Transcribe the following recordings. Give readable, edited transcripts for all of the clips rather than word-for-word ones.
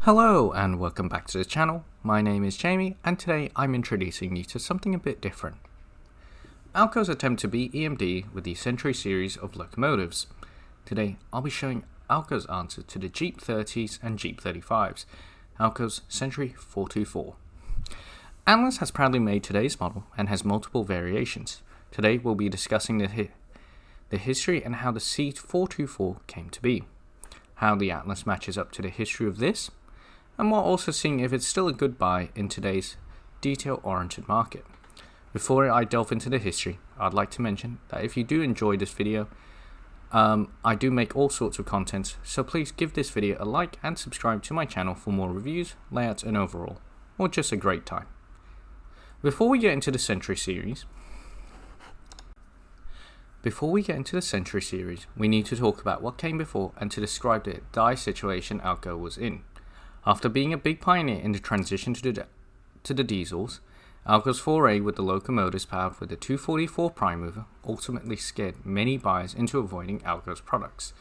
Hello and welcome back to the channel. My name is Jamie and today I'm introducing you to something a bit different. ALCO's attempt to beat EMD with the Century series of locomotives. Today I'll be showing ALCO's answer to the Jeep 30s and Jeep 35s, ALCO's Century 424. Atlas has proudly made today's model and has multiple variations. Today we'll be discussing the history and how the C424 came to be, how the Atlas matches up to the history of this, and we're also seeing if it's still a good buy in today's detail-oriented market. Before I delve into the history, I'd like to mention that if you do enjoy this video, I do make all sorts of content, so please give this video a like and subscribe to my channel for more reviews, layouts and overall, or just a great time. Before we get into the Century series, we need to talk about what came before and to describe the dire situation ALCO was in. After being a big pioneer in the transition to the diesels, ALCO's foray with the locomotives powered with the 244 prime mover ultimately scared many buyers into avoiding ALCO's products.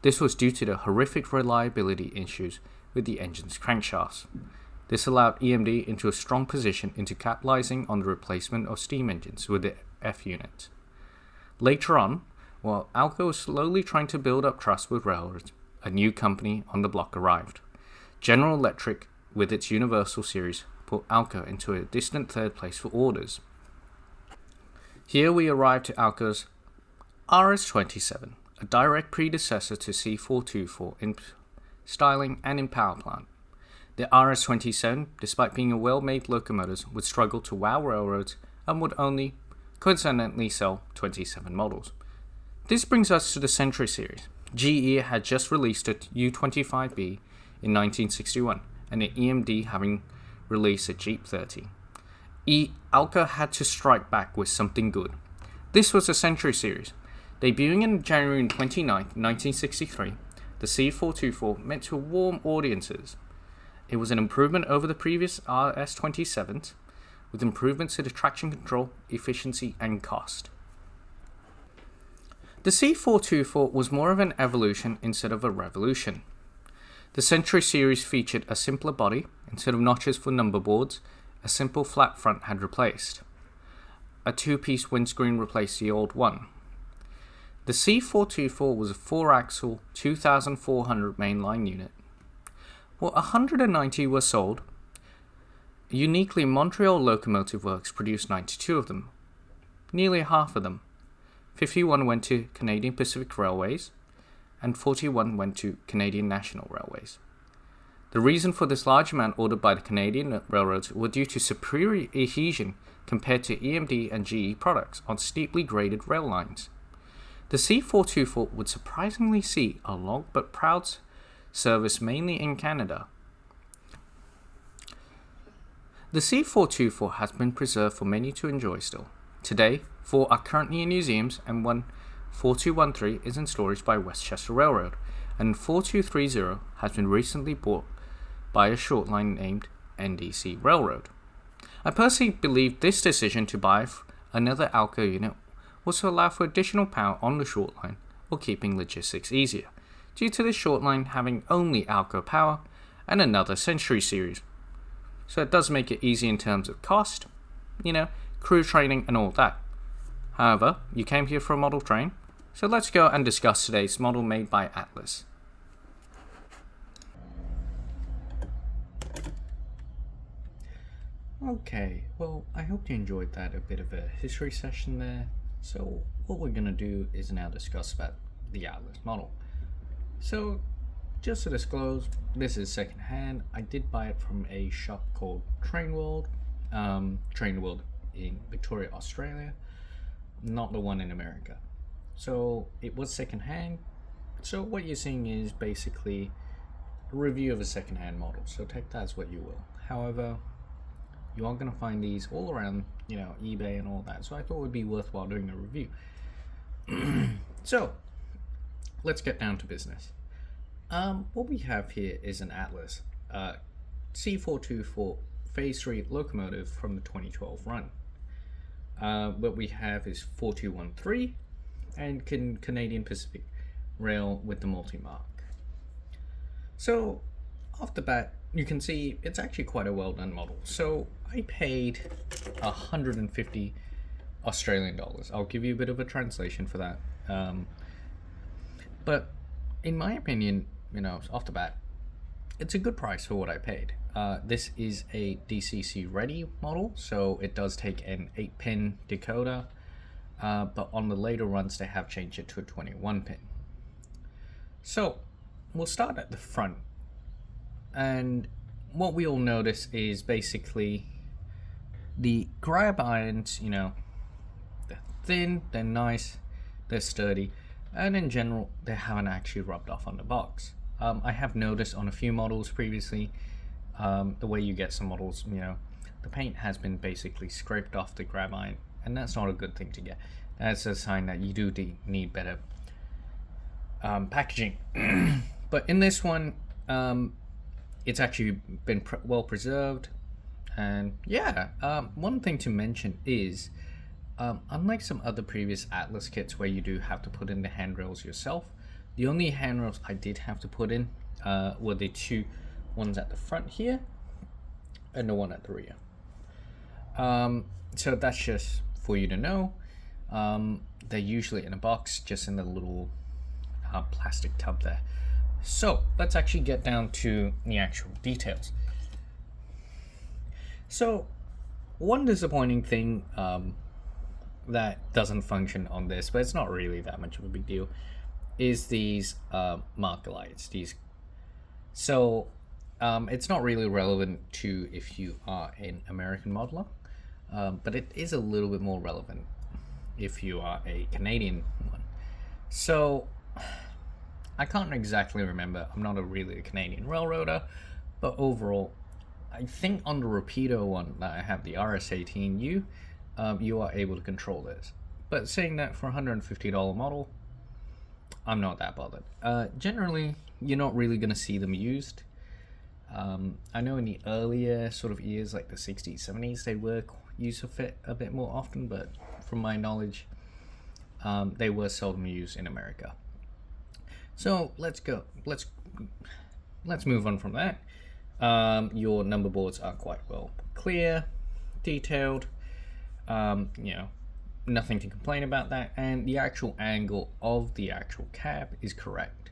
This was due to the horrific reliability issues with the engine's crankshafts. This allowed EMD into a strong position into capitalizing on the replacement of steam engines with the F unit. Later on, while ALCO was slowly trying to build up trust with railroads, a new company on the block arrived. General Electric, with its Universal series, put ALCO into a distant third place for orders. Here we arrive to ALCO's RS-27, a direct predecessor to C424 in styling and in power plant. The RS-27, despite being a well-made locomotive, would struggle to wow railroads and would only coincidentally sell 27 models. This brings us to the Century series. GE had just released a U25B in 1961, and the EMD having released a Jeep 30. ALCO had to strike back with something good. This was the Century series. Debuting in January 29, 1963, the C424 met to warm audiences. It was an improvement over the previous RS-27s, with improvements to the traction control, efficiency, and cost. The C424 was more of an evolution instead of a revolution. The Century series featured a simpler body. Instead of notches for number boards, a simple flat front had replaced. A two-piece windscreen replaced the old one. The C424 was a 4-axle, 2,400 mainline unit. Well, 190 were sold. Uniquely, Montreal Locomotive Works produced 92 of them, nearly half of them. 51 went to Canadian Pacific Railways, and 41 went to Canadian National Railways. The reason for this large amount ordered by the Canadian railroads were due to superior adhesion compared to EMD and GE products on steeply graded rail lines. The C424 would surprisingly see a long but proud service mainly in Canada. The C424 has been preserved for many to enjoy still. Today, 4 are currently in museums and one 4213 is in storage by Westchester Railroad, and 4230 has been recently bought by a short line named NDC Railroad. I personally believe this decision to buy another ALCO unit was to allow for additional power on the short line while keeping logistics easier, due to the short line having only ALCO power and another Century series. So it does make it easy in terms of cost, crew training and all that. However, you came here for a model train, so let's go and discuss today's model made by Atlas. Okay, well, I hope you enjoyed that, a bit of a history session there. So what we're going to do is now discuss about the Atlas model. So just to disclose, this is secondhand. I did buy it from a shop called Train World in Victoria, Australia, not the one in America. So it was secondhand. So what you're seeing is basically a review of a secondhand model. So take that as what you will. However, you are going to find these all around, eBay and all that. So I thought it would be worthwhile doing a review. So let's get down to business. What we have here is an Atlas C424 Phase 3 locomotive from the 2012 run. What we have is 4213 and Canadian Pacific Rail with the multi-mark. So off the bat, you can see it's actually quite a well done model. So I paid 150 Australian dollars. I'll give you a bit of a translation for that. But in my opinion, off the bat, it's a good price for what I paid. This is a DCC ready model, so it does take an 8-pin decoder, but on the later runs they have changed it to a 21-pin. So we'll start at the front, and what we all notice is basically the grab irons, they're thin, they're nice, they're sturdy, and in general they haven't actually rubbed off on the box. I have noticed on a few models previously, the way you get some models, the paint has been basically scraped off the grab iron, and that's not a good thing to get. That's a sign that you do need better packaging. But in this one, it's actually been well preserved, and one thing to mention is, unlike some other previous Atlas kits where you do have to put in the handrails yourself, the only handrails I did have to put in were the two ones at the front here and the one at the rear. So that's just for you to know. They're usually in a box, just in the little plastic tub there. So let's actually get down to the actual details. So one disappointing thing that doesn't function on this, but it's not really that much of a big deal, is these marker lights. So it's not really relevant to if you are an American modeler, but it is a little bit more relevant if you are a Canadian one. So I can't exactly remember, I'm not really a Canadian railroader, but overall I think on the Rapido one that I have, the RS18U, you are able to control this. But saying that, for a $150 model, I'm not that bothered. Generally, you're not really going to see them used. I know in the earlier sort of years, like the 60s, 70s, they were used a bit more often, but from my knowledge, they were seldom used in America. So let's move on from that. Your number boards are quite well clear, detailed, nothing to complain about that, and the actual angle of the actual cab is correct.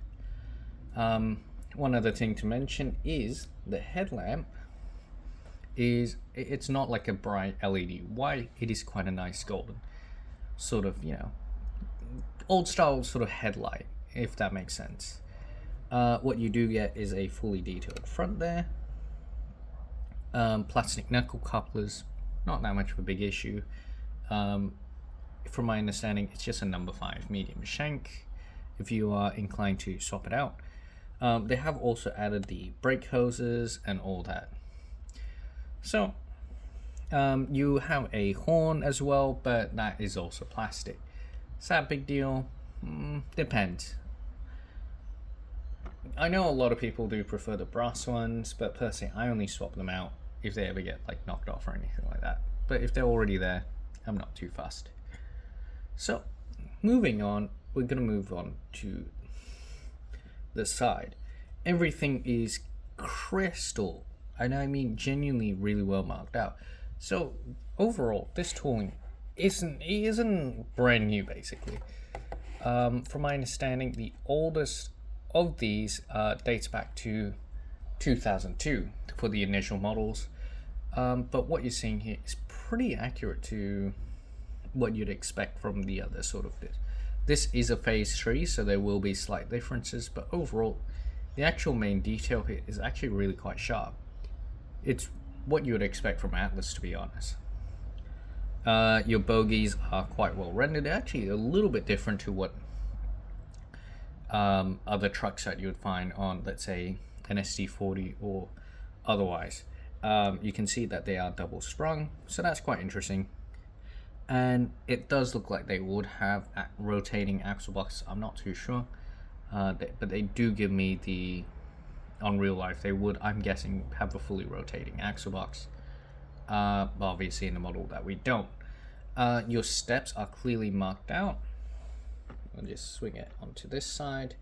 One other thing to mention is the headlamp it's not like a bright LED white, it is quite a nice golden sort of, old style sort of headlight, if that makes sense. What you do get is a fully detailed front there. Plastic knuckle couplers, not that much of a big issue. From my understanding, it's just a number 5 medium shank if you are inclined to swap it out. They have also added the brake hoses and all that. So you have a horn as well, but that is also plastic. Is that a big deal? Depends. I know a lot of people do prefer the brass ones, but personally I only swap them out if they ever get like knocked off or anything like that. But if they're already there, I'm not too fussed. So moving on, we're going to move on to the side. Everything is crystal, and I mean genuinely really well marked out. So overall, this tooling isn't brand new basically. From my understanding, the oldest of these dates back to 2002 for the initial models, but what you're seeing here is pretty accurate to what you'd expect from the other sort of this. This is a phase 3, so there will be slight differences, but overall the actual main detail here is actually really quite sharp. It's what you would expect from Atlas, to be honest. Your bogies are quite well rendered. They're actually a little bit different to what other trucks that you would find on, let's say, an SD40 or otherwise. You can see that they are double sprung, so that's quite interesting. And it does look like they would have rotating axle box. I'm not too sure, but they do give me the, on real life they would, I'm guessing, have a fully rotating axle box. Obviously in the model that we don't. Your steps are clearly marked out. I'll just swing it onto this side.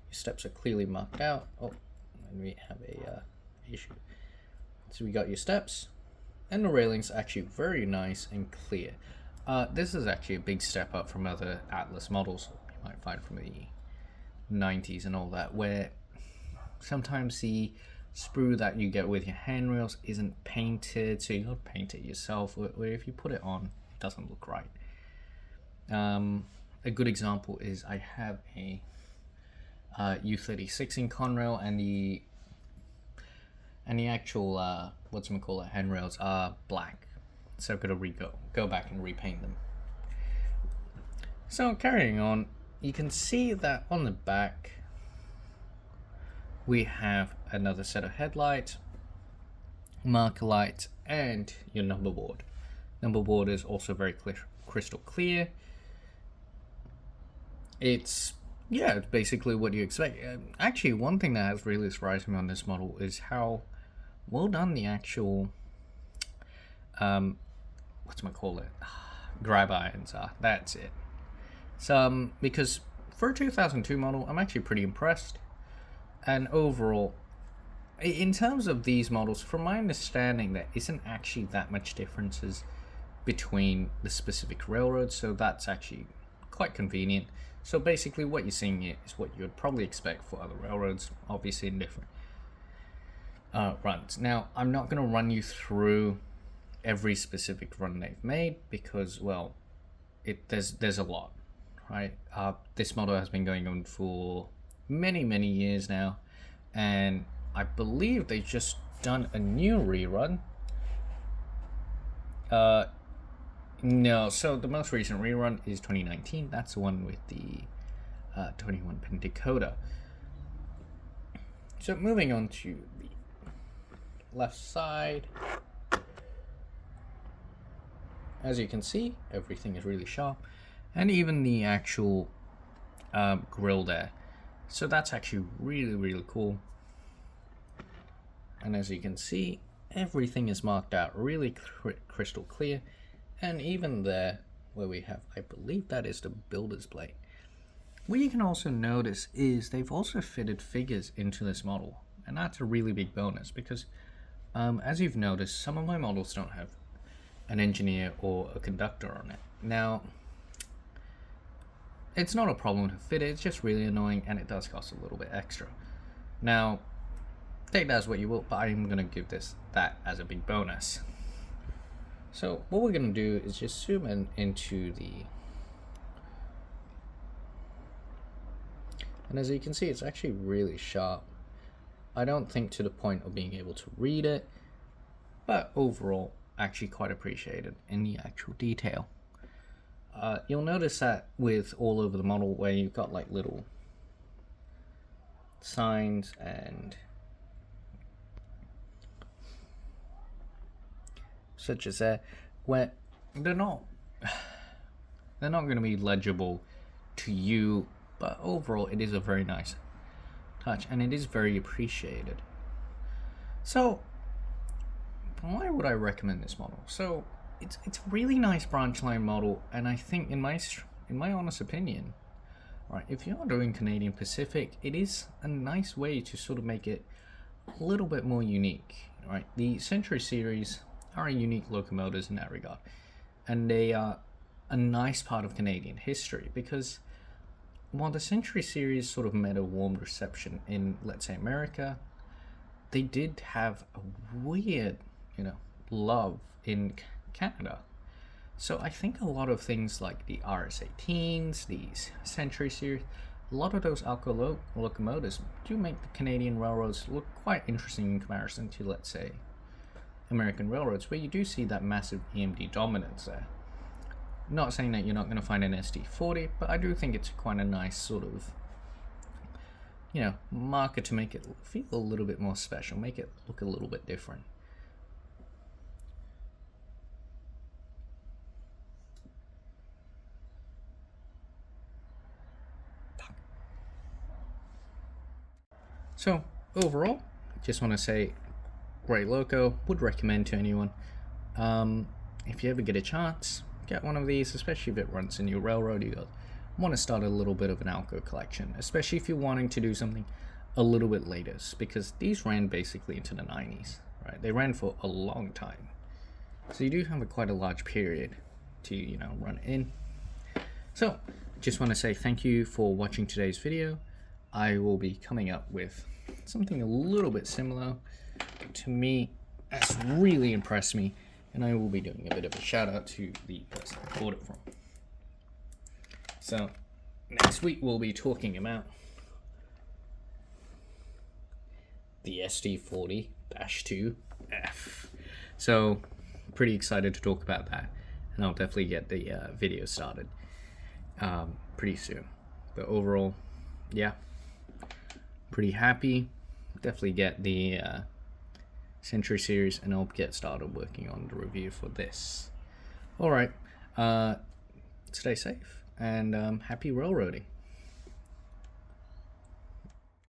Your steps are clearly marked out. Oh, and we have a issue. So we got your steps, and the railings are actually very nice and clear. This is actually a big step up from other Atlas models you might find from the 90s and all that, where sometimes the sprue that you get with your handrails isn't painted, so you got to paint it yourself, where if you put it on, it doesn't look right. A good example is I have a U36 in Conrail, and the actual handrails are black, so I've got to go back and repaint them. So carrying on, you can see that on the back we have another set of headlights, marker lights, and your number board. Number board is also very crystal clear. It's basically what you expect. Actually, one thing that has really surprised me on this model is how well done the actual grab irons are. That's it. So because for a 2002 model, I'm actually pretty impressed. And overall, in terms of these models, from my understanding, there isn't actually that much differences between the specific railroads, so that's actually quite convenient. So basically what you're seeing here is what you would probably expect for other railroads, obviously in different runs. Now, I'm not going to run you through every specific run they've made because, well, there's a lot, right? This model has been going on for many years now, and I believe they've just done a new rerun. No, so the most recent rerun is 2019. That's the one with the 21-pin decoder. So moving on to the left side, as you can see, everything is really sharp, and even the actual grill there. So that's actually really cool. And as you can see, everything is marked out really crystal clear. And even there, where we have, I believe that is the builder's plate. What you can also notice is they've also fitted figures into this model. And that's a really big bonus because, as you've noticed, some of my models don't have an engineer or a conductor on it. Now, it's not a problem to fit it, it's just really annoying, and it does cost a little bit extra. Now, take that as what you will, but I'm going to give that as a big bonus. So what we're going to do is just zoom in into and as you can see, it's actually really sharp. I don't think to the point of being able to read it, but overall actually quite appreciated in the actual detail. You'll notice that with all over the model where you've got like little signs and such as that, where they're not going to be legible to you, but overall it is a very nice touch and it is very appreciated. So why would I recommend this model? So it's a really nice branch line model, and I think in my honest opinion, right, if you're doing Canadian Pacific, it is a nice way to sort of make it a little bit more unique, right? The Century series are unique locomotives in that regard, and they are a nice part of Canadian history because while the Century series sort of met a warm reception in, let's say, America, they did have a weird, love in Canada. So I think a lot of things like the RS-18s, these Century series, a lot of those ALCO locomotives do make the Canadian railroads look quite interesting in comparison to, let's say, American railroads, where you do see that massive EMD dominance there. Not saying that you're not going to find an SD40, but I do think it's quite a nice sort of, marker to make it feel a little bit more special, make it look a little bit different. So overall, just want to say, great loco, would recommend to anyone. If you ever get a chance, get one of these, especially if it runs in your railroad. You want to start a little bit of an ALCO collection, especially if you're wanting to do something a little bit later, because these ran basically into the 90s, right? They ran for a long time. So you do have quite a large period to, run in. So, just want to say thank you for watching today's video. I will be coming up with something a little bit similar. To me, that's really impressed me, and I will be doing a bit of a shout out to the person I bought it from. So, next week we'll be talking about the SD40-2F. So, pretty excited to talk about that, and I'll definitely get the video started pretty soon. But overall, yeah, pretty happy. Definitely get the Century series, and I'll get started working on the review for this. Alright, stay safe, and happy railroading.